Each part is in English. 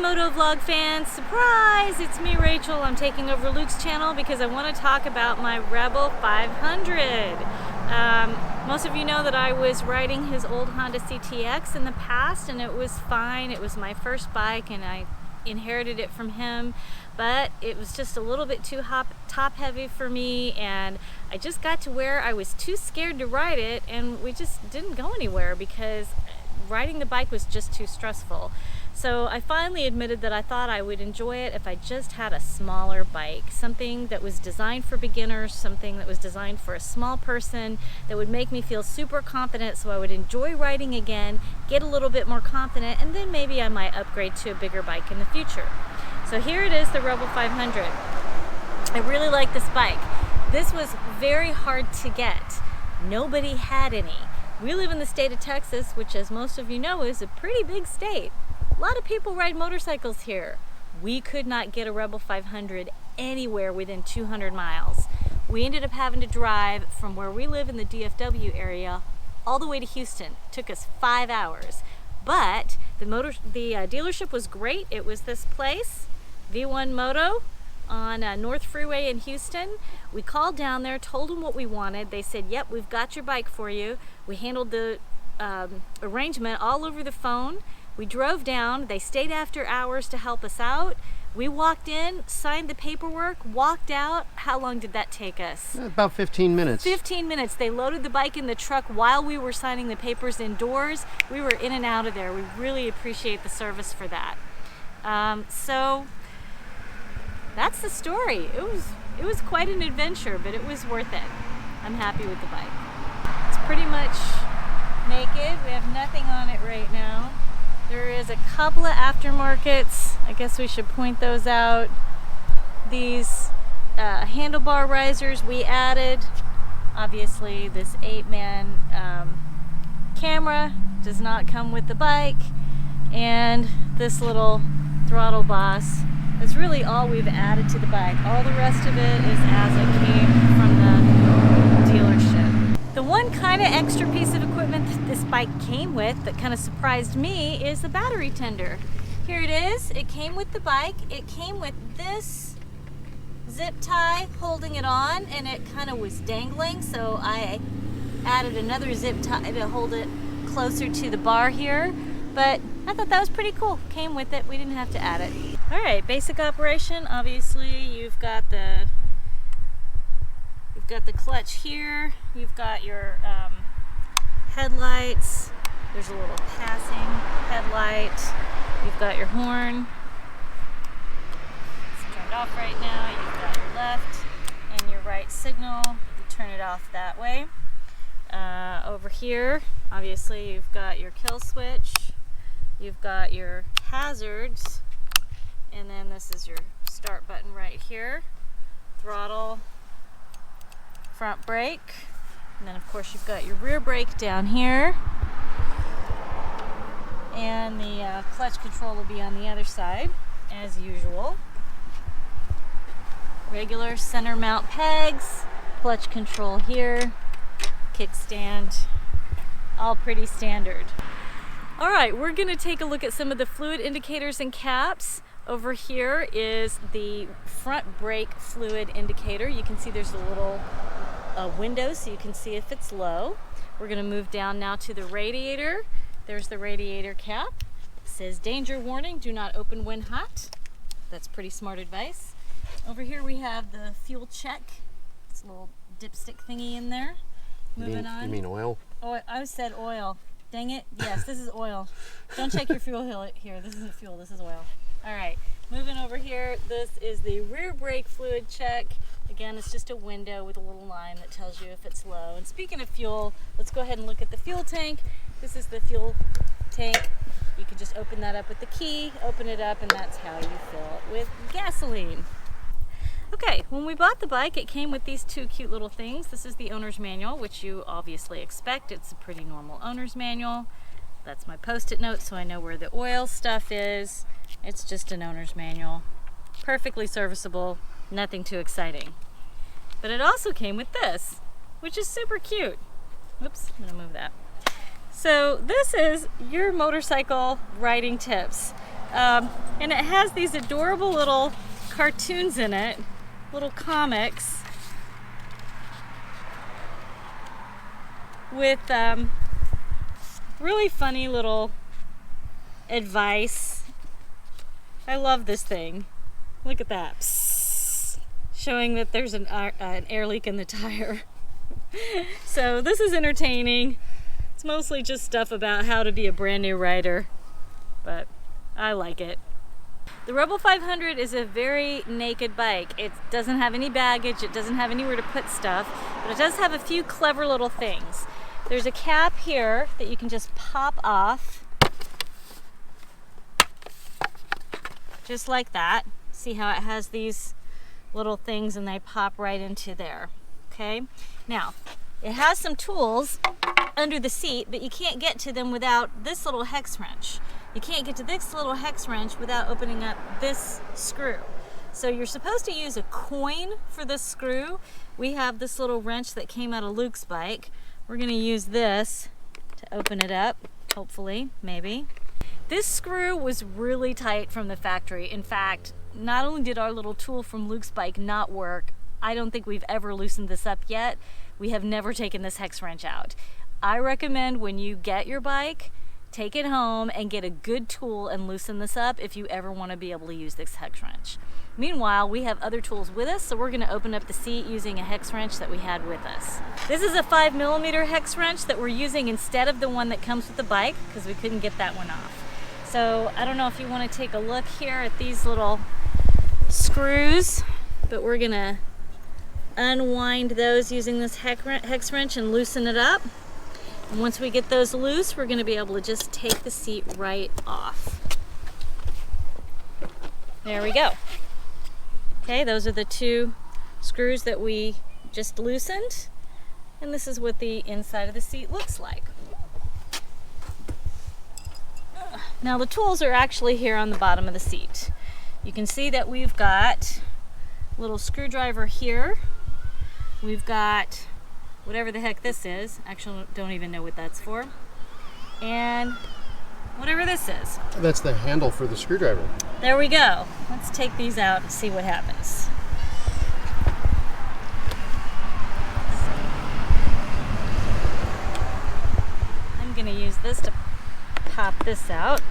Motovlog fans, surprise! It's me, Rachel. I'm taking over Luke's channel because I want to talk about my Rebel 500. Most of you know that I was riding his old Honda CTX in the past, and it was fine. It was my first bike, and I inherited it from him, but it was just a little bit too top heavy for me, and I just got to where I was too scared to ride it, and we just didn't go anywhere because riding the bike was just too stressful. So I finally admitted that I thought I would enjoy it if I just had a smaller bike, something that was designed for beginners, something that was designed for a small person, that would make me feel super confident so I would enjoy riding again, get a little bit more confident, and then maybe I might upgrade to a bigger bike in the future. So here it is, the Rebel 500. I really like this bike. This was very hard to get. Nobody had any. We live in the state of Texas, which, as most of you know, is a pretty big state. A lot of people ride motorcycles here. We could not get a Rebel 500 anywhere within 200 miles. We ended up having to drive from where we live in the DFW area all the way to Houston. It took us 5 hours. But the dealership was great. It was this place, V1 Moto, on North Freeway in Houston. We called down there, told them what we wanted. They said, yep, we've got your bike for you. We handled the arrangement all over the phone. We drove down. They stayed after hours to help us out. We walked in, signed the paperwork, walked out. How long did that take us? About 15 minutes. 15 minutes. They loaded the bike in the truck while we were signing the papers indoors. We were in and out of there. We really appreciate the service for that. So that's the story. It was quite an adventure, but it was worth it. I'm happy with the bike. It's pretty much naked. We have nothing on it right now. There is a couple of aftermarkets. I guess we should point those out. These handlebar risers we added. Obviously this 8-man camera does not come with the bike. And this little throttle boss is really all we've added to the bike. All the rest of it is as it came from the dealership. The one kind of extra piece of equipment that this bike came with that kind of surprised me is the battery tender. Here it is. It came with the bike. It came with this zip tie holding it on, and it kind of was dangling, so I added another zip tie to hold it closer to the bar here. But I thought that was pretty cool. Came with it. We didn't have to add it. All right, basic operation. Obviously, you've got the clutch here. You've got your headlights. There's a little passing headlight. You've got your horn. It's turned off right now. You've got your left and your right signal. You turn it off that way. Over here, obviously, you've got your kill switch. You've got your hazards. And then this is your start button right here. Throttle. Front brake, and then of course you've got your rear brake down here, and the clutch control will be on the other side as usual. Regular center mount pegs, clutch control here, kickstand, all pretty standard. All right, we're going to take a look at some of the fluid indicators and caps. Over here is the front brake fluid indicator. You can see there's a little window so you can see if it's low. We're going to move down now to the radiator. There's the radiator cap. It says danger warning, do not open when hot. That's pretty smart advice. Over here we have the fuel check. It's a little dipstick thingy in there. Moving on. You mean oil? Oh, I said oil. Dang it. Yes, this is oil. Don't check your fuel here. This isn't fuel, this is oil. All right, moving over here, this is the rear brake fluid check. Again, it's just a window with a little line that tells you if it's low. And speaking of fuel, let's go ahead and look at the fuel tank. This is the fuel tank. You can just open that up with the key, open it up, and that's how you fill it with gasoline. Okay, when we bought the bike, it came with these two cute little things. This is the owner's manual, which you obviously expect. It's a pretty normal owner's manual. That's my post-it note, so I know where the oil stuff is. It's just an owner's manual. Perfectly serviceable, nothing too exciting. But it also came with this, which is super cute. Oops, I'm gonna move that. So this is your motorcycle riding tips. And it has these adorable little cartoons in it, little comics with really funny little advice. I love this thing. Look at that. Psst. Showing that there's an air leak in the tire. So this is entertaining. It's mostly just stuff about how to be a brand new rider, but I like it. The Rebel 500 is a very naked bike. It doesn't have any baggage, it doesn't have anywhere to put stuff, but it does have a few clever little things. There's a cap here that you can just pop off, just like that. See how it has these little things and they pop right into there, okay? Now, it has some tools under the seat, but you can't get to them without this little hex wrench. You can't get to this little hex wrench without opening up this screw. So you're supposed to use a coin for this screw. We have this little wrench that came out of Luke's bike. We're gonna use this to open it up, hopefully, maybe. This screw was really tight from the factory. In fact, not only did our little tool from Luke's bike not work, I don't think we've ever loosened this up yet. We have never taken this hex wrench out. I recommend when you get your bike, take it home and get a good tool and loosen this up if you ever want to be able to use this hex wrench. Meanwhile, we have other tools with us, so we're going to open up the seat using a hex wrench that we had with us. This is a 5mm hex wrench that we're using instead of the one that comes with the bike because we couldn't get that one off. So I don't know if you want to take a look here at these little screws, but we're going to unwind those using this hex wrench and loosen it up. And once we get those loose, we're going to be able to just take the seat right off. There we go. Okay, those are the two screws that we just loosened. And this is what the inside of the seat looks like. Now the tools are actually here on the bottom of the seat. You can see that we've got a little screwdriver here. We've got whatever the heck this is. Actually, don't even know what that's for. And whatever this is. That's the handle for the screwdriver. There we go. Let's take these out and see what happens. I'm going to use this to pop this out.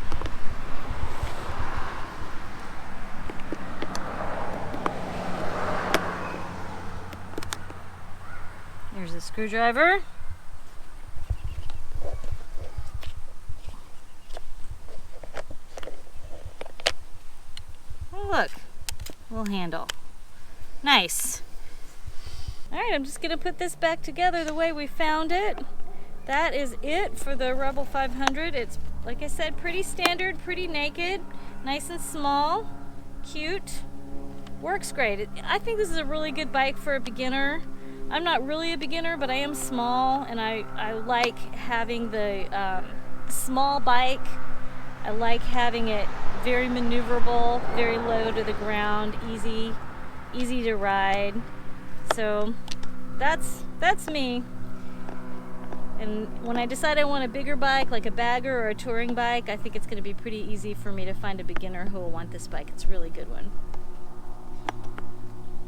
Here's the screwdriver. Oh, look, little handle. Nice. All right, I'm just gonna put this back together the way we found it. That is it for the Rebel 500. It's, like I said, pretty standard, pretty naked, nice and small, cute, works great. I think this is a really good bike for a beginner. I'm not really a beginner, but I am small, and I like having the small bike. I like having it very maneuverable, very low to the ground, easy to ride. So that's me. And when I decide I want a bigger bike, like a bagger or a touring bike, I think it's going to be pretty easy for me to find a beginner who will want this bike. It's a really good one.